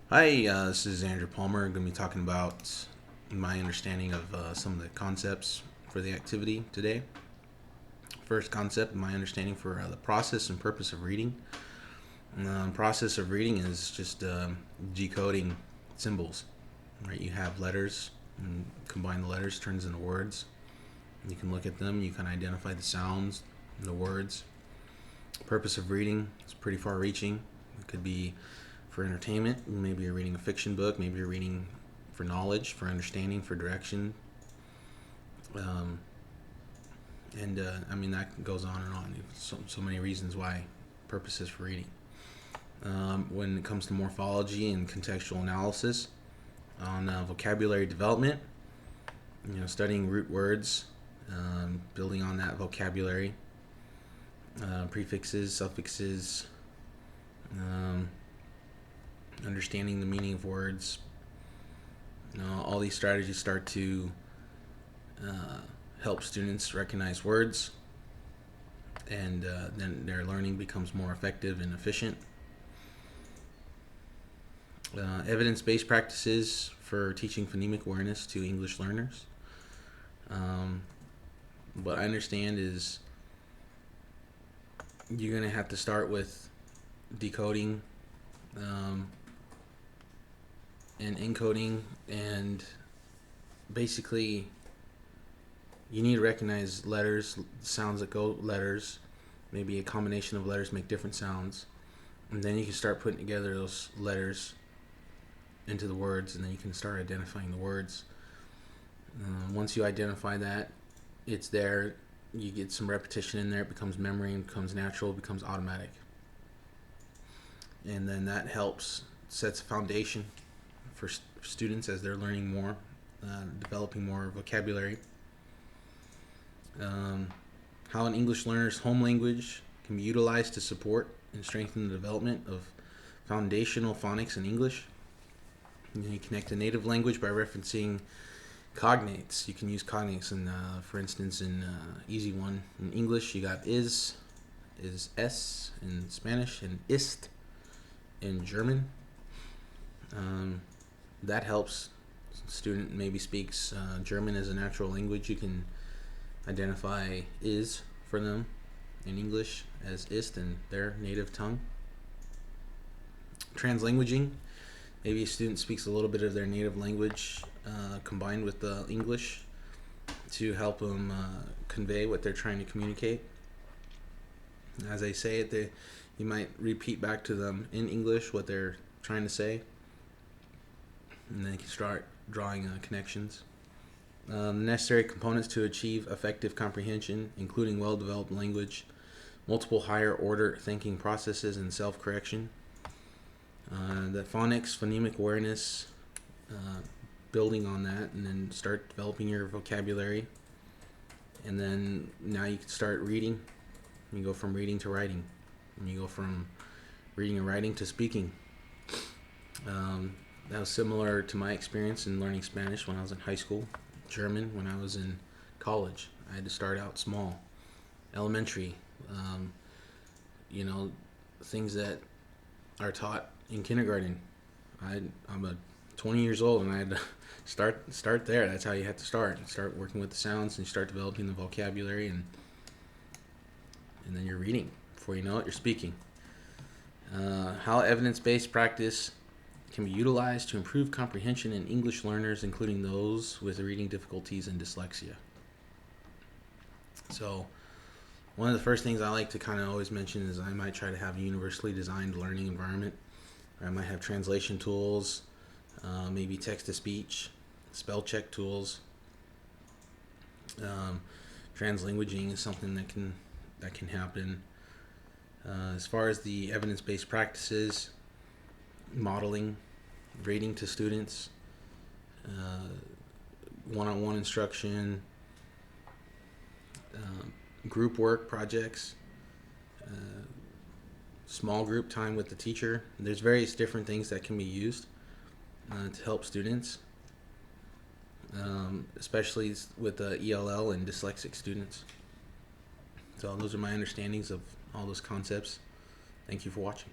Hi, this is Andrew Palmer. I'm going to be talking about my understanding of some of the concepts for the activity today. First concept, my understanding for the process and purpose of reading. Process of reading is just decoding symbols. Right, you have letters, and combine the letters turns into words. You can look at them. You can identify the sounds, the words. Purpose of reading is pretty far-reaching. It could be for entertainment. Maybe you're reading a fiction book. Maybe you're reading for knowledge, for understanding, for direction. Um, and I mean, that goes on and on. So many reasons why purposes for reading. When it comes to morphology and contextual analysis, on vocabulary development, studying root words, building on that vocabulary, prefixes, suffixes, um, understanding the meaning of words. All these strategies start to help students recognize words, and then their learning becomes more effective and efficient. Evidence-based practices for teaching phonemic awareness to English learners. What I understand is you're going to have to start with decoding and encoding, and basically you need to recognize letters, sounds that go letters, maybe a combination of letters make different sounds, and then you can start putting together those letters into the words, and then you can start identifying the words. Once you identify that, it's there. You get some repetition in there. It becomes memory, and becomes natural, becomes automatic, and then that helps sets a foundation for students as they're learning more, developing more vocabulary. How an English learner's home language can be utilized to support and strengthen the development of foundational phonics in English. You connect a native language by referencing cognates. You can use cognates, and for instance, in easy one in English, you got is s in Spanish, and ist in German. That helps. Student maybe speaks German as a natural language. You can identify is for them in English as ist in their native tongue. Translanguaging. Maybe a student speaks a little bit of their native language combined with the English to help them convey what they're trying to communicate. As I say it, you might repeat back to them in English what they're trying to say, and then you can start drawing connections. Necessary components to achieve effective comprehension, including well-developed language, multiple higher-order thinking processes, and self-correction. The phonics, phonemic awareness, building on that, and then start developing your vocabulary. And then now you can start reading. You go from reading to writing, and you go from reading and writing to speaking. That was similar to my experience in learning Spanish when I was in high school, German when I was in college. I had to start out small, elementary, things that are taught in kindergarten. I'm 20 years old, and I had to start there. That's how you have to start. Start working with the sounds, and you start developing the vocabulary, and then you're reading. Before you know it, you're speaking. How evidence-based practice can be utilized to improve comprehension in English learners, including those with reading difficulties and dyslexia. So one of the first things I like to kind of always mention is I might try to have a universally designed learning environment. Or I might have translation tools, maybe text-to-speech, spell check tools. Translanguaging is something that can happen. As far as the evidence-based practices, modeling, reading to students, one-on-one instruction, group work projects, small group time with the teacher. There's various different things that can be used to help students, especially with ELL and dyslexic students. So those are my understandings of all those concepts. Thank you for watching.